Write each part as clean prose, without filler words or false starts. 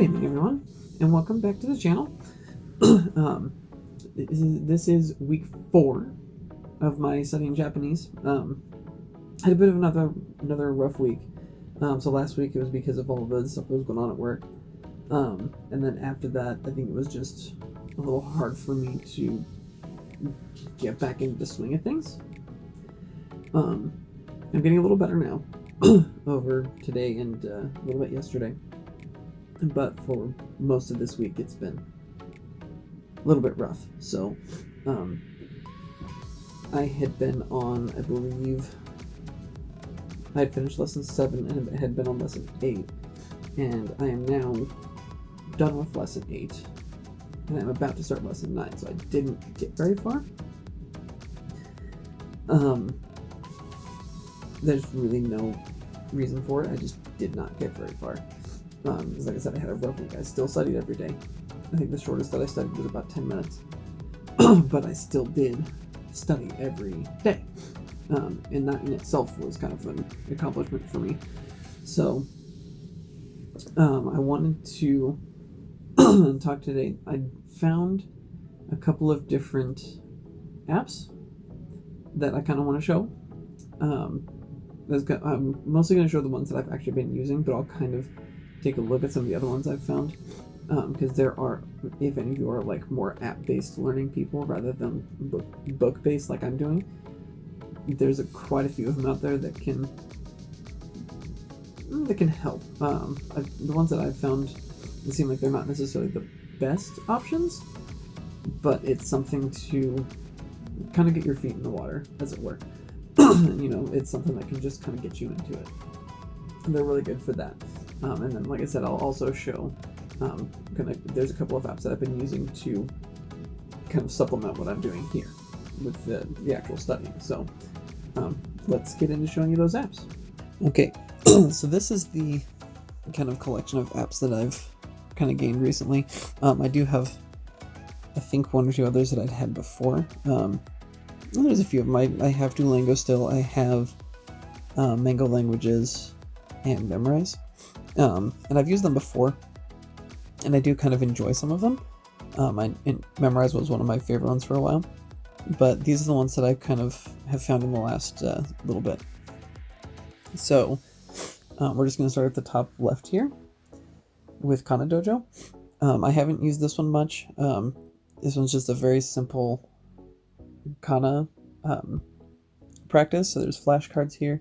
Good evening, everyone, and welcome back to the channel. This is week 4 of my studying Japanese. I had a bit of another rough week. So last week it was because of all the stuff that was going on at work. And then after that, I think it was just a little hard for me to get back into the swing of things. I'm getting a little better now over today and a little bit yesterday. But for most of this week, it's been a little bit rough. So, I had been on, I believe, I had finished lesson 7 and had been on lesson 8. And I am now done with lesson 8. And I'm about to start lesson 9, so I didn't get very far. There's really no reason for it. I just did not get very far. Because like I said, I had a rough week. I still studied every day. I think the shortest that I studied was about 10 minutes. But I still did study every day. And that in itself was kind of an accomplishment for me. So, I wanted to talk today. I found a couple of different apps that I kind of want to show. I'm mostly going to show the ones that I've actually been using, but I'll kind of take a look at some of the other ones I've found, because there are, if any of you are like more app-based learning people rather than book-based like I'm doing, there's quite a few of them out there that can help. The ones that I've found, it seem like they're not necessarily the best options, but it's something to kind of get your feet in the water, as it were. You know, it's something that can just kind of get you into it. And they're really good for that. And then, like I said, I'll also show, there's a couple of apps that I've been using to kind of supplement what I'm doing here with the actual studying. So let's get into showing you those apps. Okay, so this is the kind of collection of apps that I've kind of gained recently. I do have, I think, 1 or 2 others that I'd had before. There's a few of them. I have Duolingo still. I have Mango Languages and Memrise. And I've used them before, and I do kind of enjoy some of them. Memrise was one of my favorite ones for a while, but these are the ones that I kind of have found in the last little bit. So we're just going to start at the top left here with Kana Dojo. I haven't used this one much. This one's just a very simple Kana practice. So there's flashcards here,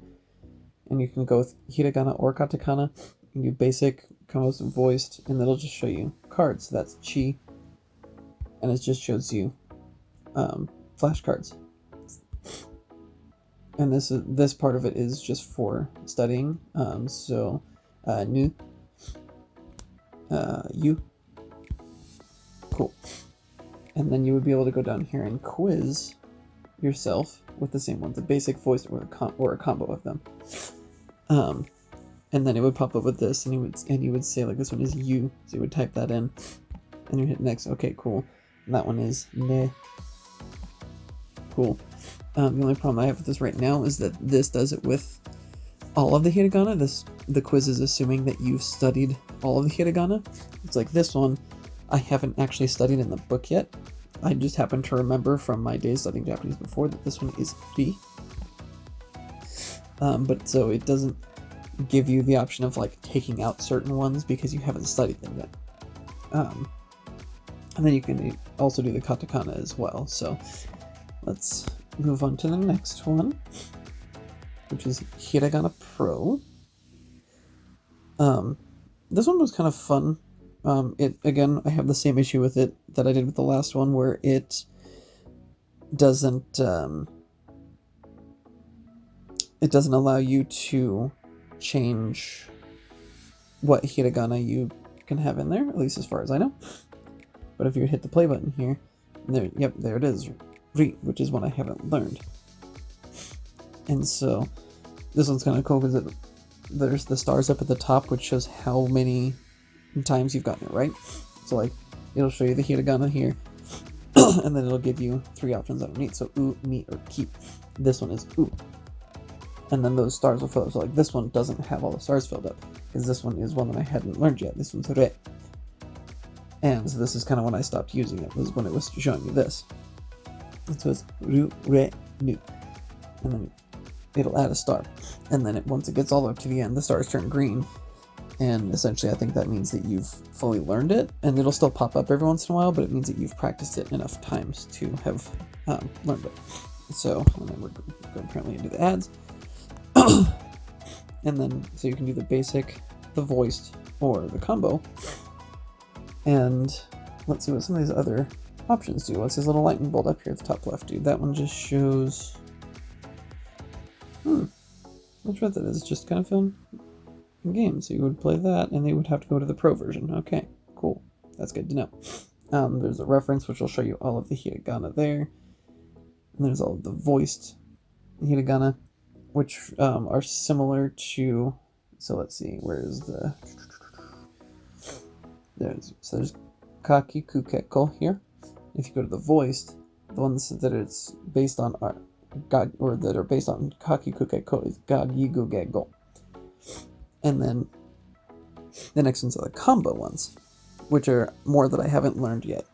and you can go with hiragana or katakana. You do basic, combos, voiced, and it'll just show you cards. So that's chi, and it just shows you flashcards. And this part of it is just for studying. Nu, you, cool. And then you would be able to go down here and quiz yourself with the same ones, a basic, voiced, or a combo of them. And then it would pop up with this, and you would say, like, this one is you, so you would type that in, and you hit next. Okay, cool. And that one is ne. Cool. The only problem I have with this right now is that this does it with all of the hiragana. The quiz is assuming that you've studied all of the hiragana. It's like this one, I haven't actually studied in the book yet. I just happen to remember from my days studying Japanese before that this one is ri. But so it doesn't give you the option of like taking out certain ones because you haven't studied them yet. And then you can also do the katakana as well. So let's move on to the next one, which is Hiragana Pro. This one was kind of fun. Again, I have the same issue with it that I did with the last one, where it doesn't allow you to change what hiragana you can have in there, at least as far as I know. But if you hit the play button here, there it is, ri, which is one I haven't learned. And so this one's kind of cool because there's the stars up at the top, which shows how many times you've gotten it right. So like, it'll show you the hiragana here, and then it'll give you 3 options underneath. So u, ni, or ki. This one is u. And then those stars will fill up. So like this one doesn't have all the stars filled up, because this one is one that I hadn't learned yet. This one's re. And so this is kind of when I stopped using it, was when it was showing me this. So it's ru, re, nu. And then it'll add a star. And then once it gets all up to the end, the stars turn green. And essentially I think that means that you've fully learned it. And it'll still pop up every once in a while, but it means that you've practiced it enough times to have learned it. So, and then we're going apparently into the ads. And then, so you can do the basic, the voiced, or the combo. And let's see what some of these other options do. What's this little lightning bolt up here at the top left do? That one just shows... not sure what that is. It's just kind of film game. So you would play that, and they would have to go to the pro version. Okay, cool. That's good to know. There's a reference, which will show you all of the hiragana there. And there's all of the voiced hiragana, which are similar to... So let's see, where is the... There's Kakikukeko here. If you go to the voiced, the ones that it's based on are God, or that are based on Kakikukeko is God Yigugego. And then the next ones are the combo ones, which are more that I haven't learned yet.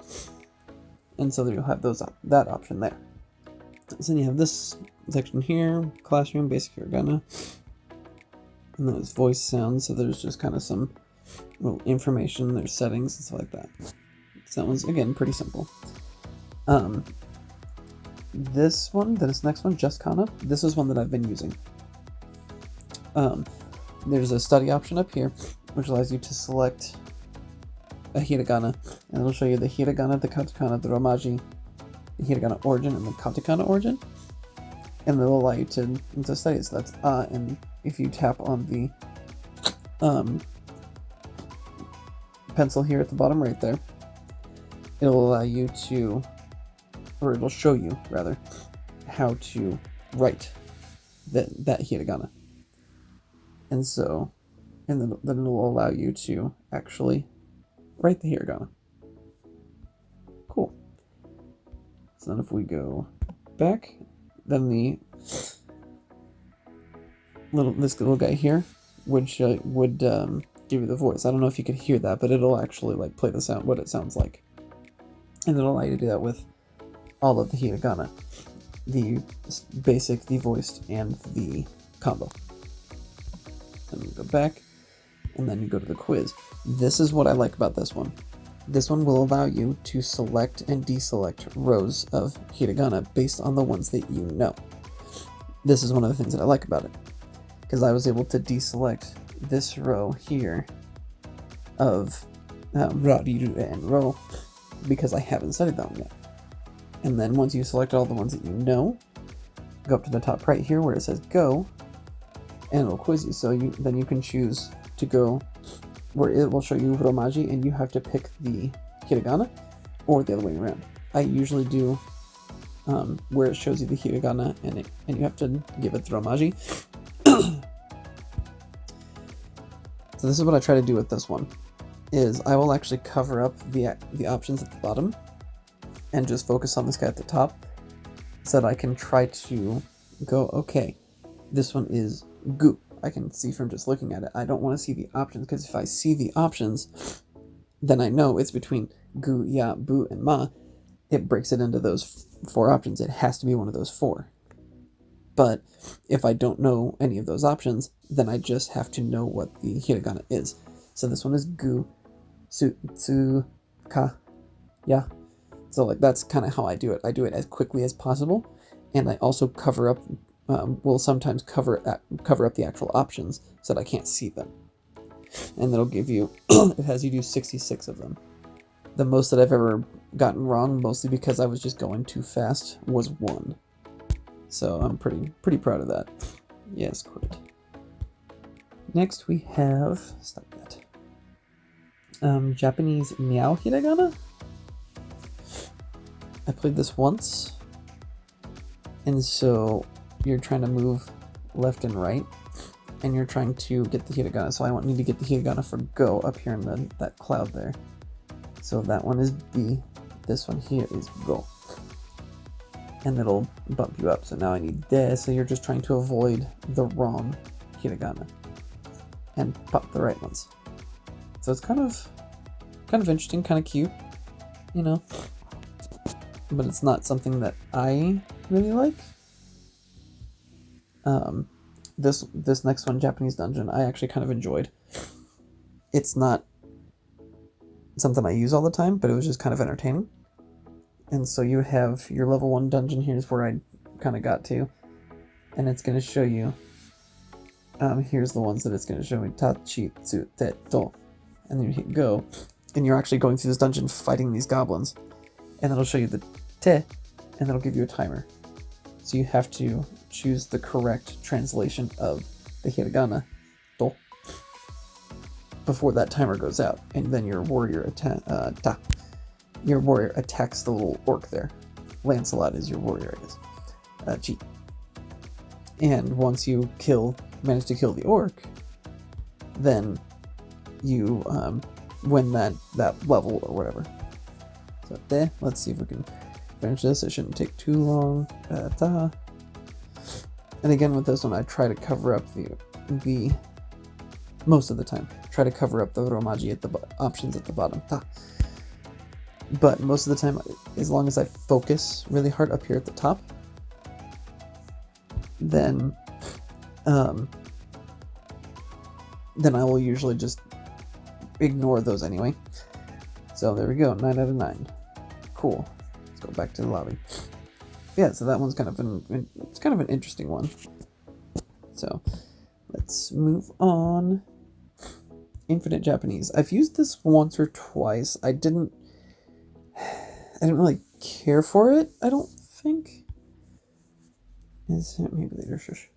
And so you'll have that option there. So then you have this section here, classroom, basic hiragana. And then there's voice sounds, so there's just kind of some little information, there's settings and stuff like that. So that one's, again, pretty simple. This next one, Just Kana, this is one that I've been using. There's a study option up here, which allows you to select a hiragana, and it'll show you the hiragana, the katakana, the romaji, the hiragana origin, and the katakana origin. And it'll allow you to study it. So that's and if you tap on the pencil here at the bottom right there, it'll allow you to, or it'll show you rather, how to write that hiragana. And so, and then it'll allow you to actually write the hiragana. Cool. So then if we go back, then this little guy here would give you the voice. I don't know if you could hear that, but it'll actually like play the sound, what it sounds like. And it'll allow you to do that with all of the hiragana. The basic, the voiced, and the combo. Then you go back, and then you go to the quiz. This is what I like about this one. This one will allow you to select and deselect rows of hiragana based on the ones that you know. This is one of the things that I like about it, because I was able to deselect this row here of Rariru and Ro because I haven't studied them yet. And then once you select all the ones that you know, go up to the top right here where it says go, and it'll quiz you. So then you can choose to go where it will show you romaji, and you have to pick the hiragana, or the other way around. I usually do where it shows you the hiragana, and you have to give it the romaji. So this is what I try to do with this one, is I will actually cover up the options at the bottom and just focus on this guy at the top, so that I can try to go, okay, this one is gu. I can see from just looking at it. I don't want to see the options, because if I see the options, then I know it's between gu, ya, bu, and ma. It breaks it into those 4 options. It has to be one of those 4. But if I don't know any of those options, then I just have to know what the hiragana is. So this one is gu, su, tsu, ka, ya. So like that's kind of how I do it. I do it as quickly as possible, and I also cover up, will sometimes cover up the actual options so that I can't see them. And that'll give you, it has you do 66 of them. The most that I've ever gotten wrong, mostly because I was just going too fast, was 1. So I'm pretty proud of that. Yes, quit. Next we have, stop that. Japanese meow hiragana. I played this once, and so you're trying to move left and right, and you're trying to get the hiragana. So I need to get the hiragana for go up here in that cloud there. So that one is B. This one here is go. And it'll bump you up. So now I need this. So you're just trying to avoid the wrong hiragana and pop the right ones. So it's kind of kind of interesting, kind of cute, you know, but it's not something that I really like. This next one, Japanese Dungeon, I actually kind of enjoyed. It's not something I use all the time, but it was just kind of entertaining. And so you have your level 1 dungeon. Here's where I kind of got to, and it's going to show you. Here's the ones that it's going to show me. Tachi tsu te to, and then you hit go, and you're actually going through this dungeon fighting these goblins, and it'll show you the te, and it'll give you a timer. So you have to choose the correct translation of the hiragana to before that timer goes out, and then your warrior attacks the little orc there. Lancelot is your warrior, I guess. Chi. And once you manage to kill the orc, then you win that level or whatever. So there, let's see if we can finish this. It shouldn't take too long. And again, with this one, I try to cover up the most of the time. Try to cover up the romaji at the options at the bottom. But most of the time, as long as I focus really hard up here at the top, then I will usually just ignore those anyway. So there we go, 9 out of 9. Cool. Let's go back to the lobby. Yeah, so that one's kind of an interesting one. So let's move on. Infinite Japanese. I've used this once or twice. I didn't really care for it, I don't think. Is it maybe later? Shush.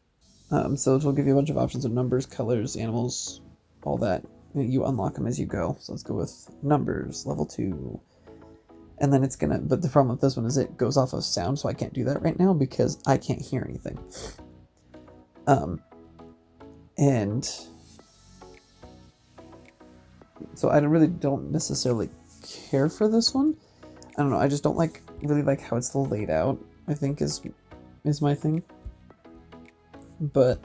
So it'll give you a bunch of options of numbers, colors, animals, all that. You unlock them as you go. So let's go with numbers, level 2. And then but the problem with this one is it goes off of sound, so I can't do that right now because I can't hear anything. And so I really don't necessarily care for this one. I don't know, I just don't really like how it's laid out, I think is my thing. But,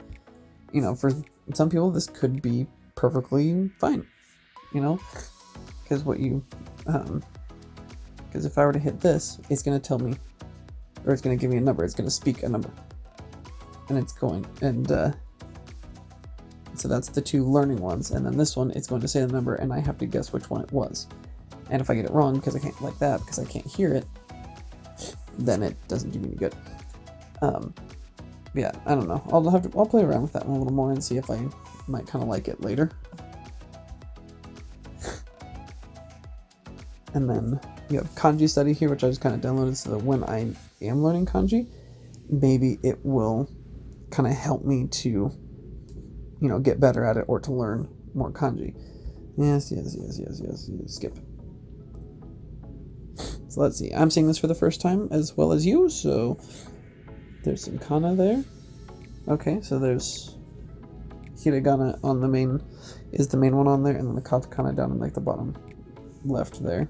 you know, for some people this could be perfectly fine, you know? Because if I were to hit this, it's going to tell me, or it's going to give me a number, it's going to speak a number. And it's going, and so that's the 2 learning ones, and then this one, it's going to say the number, and I have to guess which one it was. And if I get it wrong, because I can't hear it, then it doesn't do me any good. Yeah, I don't know. I'll play around with that one a little more and see if I might kind of like it later. And then you have kanji study here, which I just kind of downloaded so that when I am learning kanji, maybe it will kind of help me to, you know, get better at it or to learn more kanji. Yes, skip. So let's see. I'm seeing this for the first time as well as you, so there's some kana there. Okay, so there's hiragana on the main one on there, and then the katakana down in the bottom left there.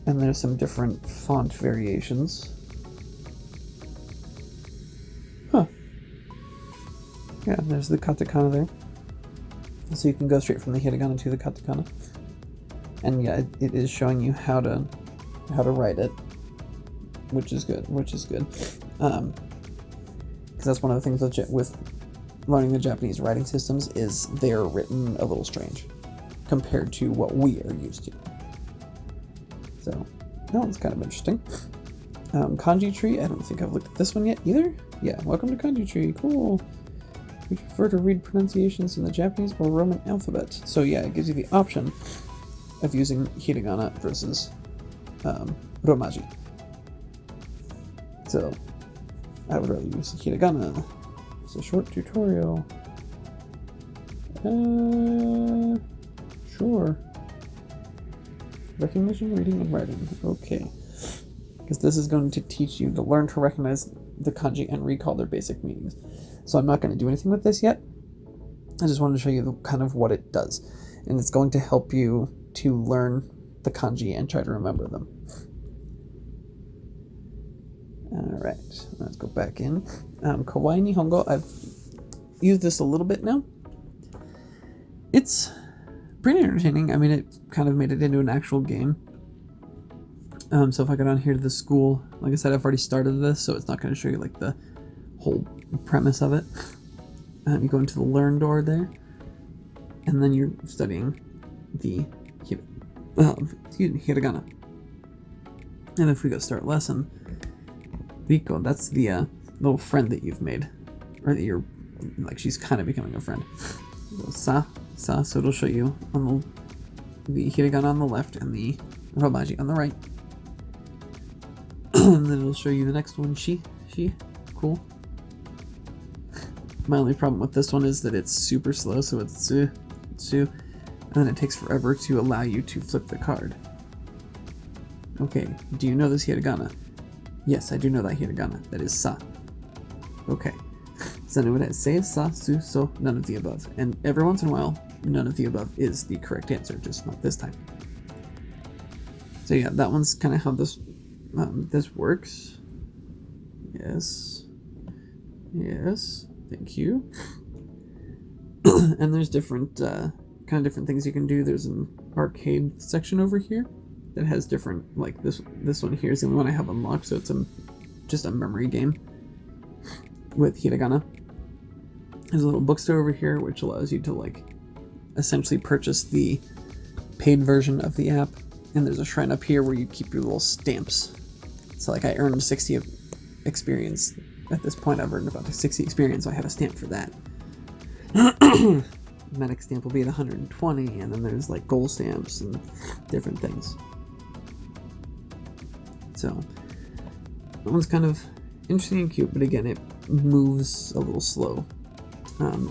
And there's some different font variations. Huh. Yeah, there's the katakana there. So you can go straight from the hiragana to the katakana. And yeah, it is showing you how to write it, which is good. Because that's one of the things with learning the Japanese writing systems is they're written a little strange compared to what we are used to. So that one's kind of interesting. Kanji tree, I don't think I've looked at this one yet either. Yeah, welcome to Kanji tree, cool. We prefer to read pronunciations in the Japanese or Roman alphabet. So yeah, it gives you the option of using hiragana versus romaji. So I would rather use hiragana. It's a short tutorial. Sure. Recognition, reading, and writing. Okay. Because this is going to teach you to learn to recognize the kanji and recall their basic meanings. So I'm not going to do anything with this yet. I just wanted to show you kind of what it does. And it's going to help you to learn the kanji and try to remember them. Alright, let's go back in. Kawaii Nihongo, I've used this a little bit now. It's pretty entertaining. I mean, it kind of made it into an actual game. So if I go down here to the school, like I said, I've already started this, so it's not going to show you like the whole premise of it. You go into the learn door there, and then you're studying the hiragana. And if we go start lesson, Riko, that's the little friend that you've made, or that you're like, she's kind of becoming a friend. So it'll show you on the hiragana on the left and the romaji on the right. And then it'll show you the next one, she, cool. My only problem with this one is that it's super slow, so it's tsu, and then it takes forever to allow you to flip the card. Okay, do you know this hiragana? Yes, I do know that hiragana. That is sa. Okay. So then it would say sa, su, so, none of the above. And every once in a while, none of the above is the correct answer, just not this time. So yeah, that one's kind of how this works. Yes. Yes. Thank you. And there's different kind of different things you can do. There's an arcade section over here that has different, like this one here is the only one I have unlocked, so it's just a memory game with hiragana. There's a little bookstore over here which allows you to like essentially purchase the paid version of the app, and there's a shrine up here where you keep your little stamps. So like I earned 60 of experience. At this point I've earned about 60 experience, so I have a stamp for that. Medic stamp will be at 120, and then there's like gold stamps and different things. So that one's kind of interesting and cute, but again, it moves a little slow.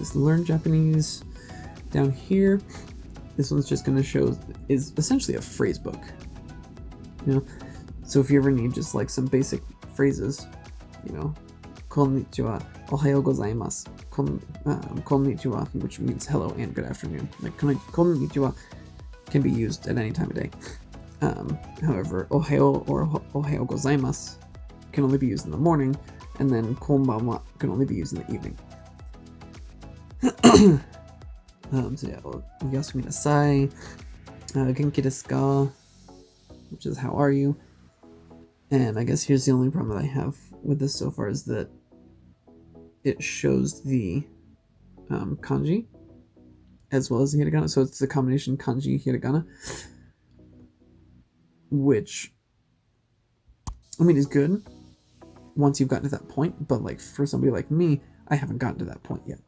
Is learn Japanese down here. This one's just going to show, is essentially a phrase book. You know, so if you ever need just like some basic phrases, you know, konnichiwa, ohayou gozaimasu, konnichiwa, which means hello and good afternoon. Like konnichiwa can be used at any time of day. However, ohayou or ohayou gozaimasu can only be used in the morning, and then konbanwa can only be used in the evening. So yeah, yasumi nasai, genki desu ka, which is how are you? And I guess here's the only problem that I have with this so far is that it shows the kanji as well as the hiragana, so it's the combination kanji hiragana, which I mean is good once you've gotten to that point, but like for somebody like me, I haven't gotten to that point yet.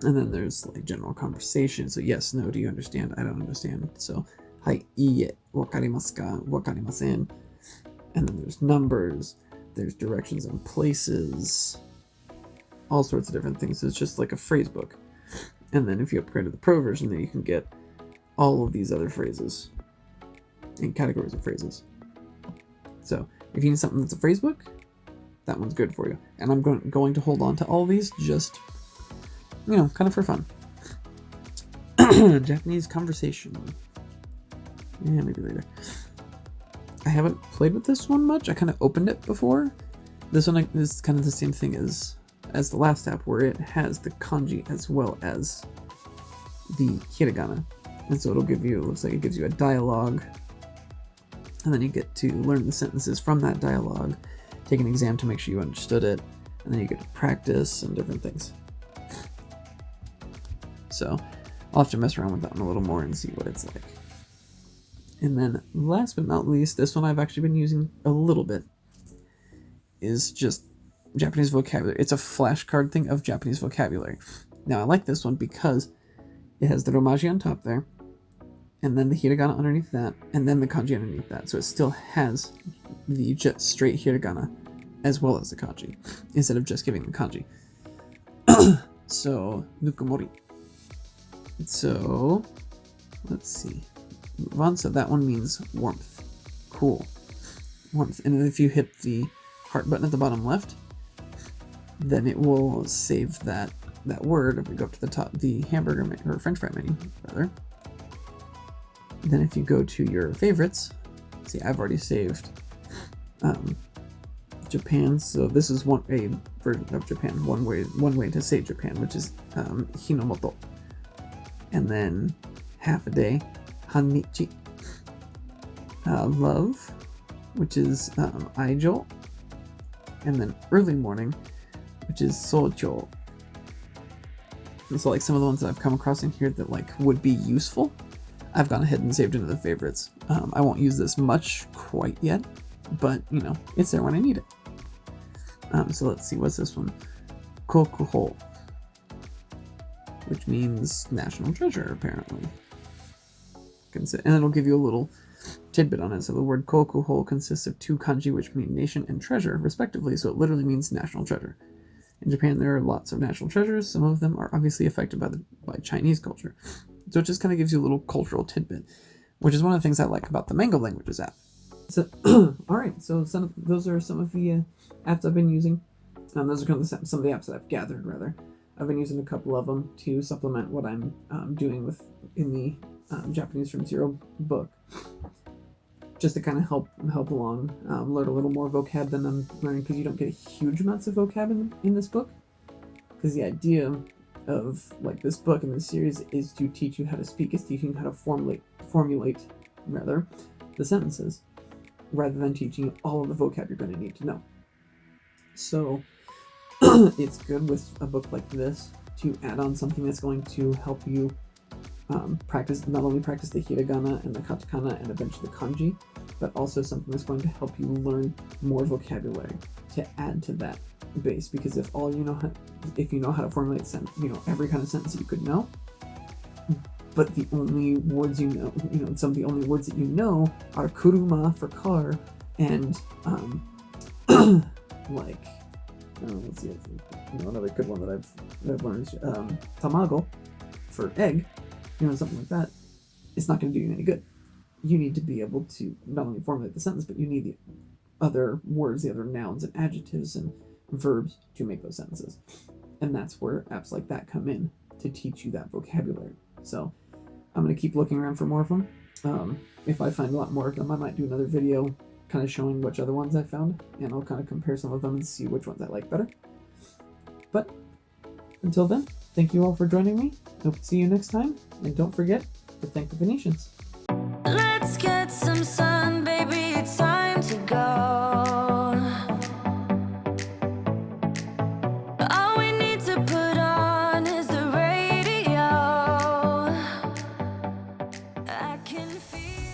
And then there's like general conversation, so yes, no, do you understand? I don't understand. So hai, iie, wakarimasu ka, wakarimasen. And then there's numbers, there's directions and places, all sorts of different things. So it's just like a phrase book. And then if you upgrade to the pro version, then you can get all of these other phrases and categories of phrases. So if you need something that's a phrase book, that one's good for you. And I'm going to hold on to all of these just, you know, kind of for fun. Japanese conversation. Yeah, maybe later. I haven't played with this one much. I kind of opened it before. This one is kind of the same thing as the last app, where it has the kanji as well as the hiragana. And so it'll give you, it looks like it gives you a dialogue, and then you get to learn the sentences from that dialogue, take an exam to make sure you understood it, and then you get to practice and different things. So I'll have to mess around with that one a little more and see what it's like. And then last but not least, this one I've actually been using a little bit, is just Japanese vocabulary. It's a flashcard thing of Japanese vocabulary. Now I like this one because it has the romaji on top there, and then the hiragana underneath that, and then the kanji underneath that. So it still has the just straight hiragana as well as the kanji, instead of just giving the kanji. So, nukumori. So, let's see. Move on. So that one means warmth. Cool. Warmth. And if you hit the heart button at the bottom left, then it will save that word. If we go up to the top, the hamburger or French fry menu, rather. Then if you go to your favorites, see, I've already saved Japan. So this is a version of Japan. One way to say Japan, which is Hinomoto. And then half a day, Hanichi. Love, which is Aijo. And then early morning, which is Sojo. And so like some of the ones that I've come across in here that like would be useful, I've gone ahead and saved into the favorites. I won't use this much quite yet, but you know, it's there when I need it. So let's see, what's this one? Kokuho, which means national treasure, apparently. And it'll give you a little tidbit on it. So the word kokuho consists of two kanji which mean nation and treasure, respectively, so it literally means national treasure. In Japan, there are lots of national treasures. Some of them are obviously affected by Chinese culture. So it just kind of gives you a little cultural tidbit, which is one of the things I like about the Mango Languages app. So, all right, so those are some of the apps I've been using. Those are kind of some of the apps that I've gathered, rather. I've been using a couple of them to supplement what I'm doing in the Japanese from Zero book, just to kind of help along, learn a little more vocab than I'm learning, because you don't get huge amounts of vocab in this book. Because the idea of like this book and this series is to teach you how to speak, is teaching you how to formulate rather the sentences, rather than teaching you all of the vocab you're going to need to know. So it's good with a book like this to add on something that's going to help you not only practice the hiragana and the katakana and eventually the kanji, but also something that's going to help you learn more vocabulary to add to that base. Because if you know how to formulate every kind of sentence that you could know, but the only words some of the only words that you know are kuruma for car and like let's see, another good one that I've learned is tamago for egg, something like that. It's not going to do you any good. You need to be able to not only formulate the sentence, but you need the other words, the other nouns and adjectives and verbs to make those sentences. And that's where apps like that come in to teach you that vocabulary. So I'm going to keep looking around for more of them. If I find a lot more of them, I might do another video kind of showing which other ones I found, and I'll kind of compare some of them and see which ones I like better. But until then, thank you all for joining me. Hope to see you next time, and don't forget to thank the Venetians. Let's get some sun, baby, it's time to go. All we need to put on is the radio. I can feel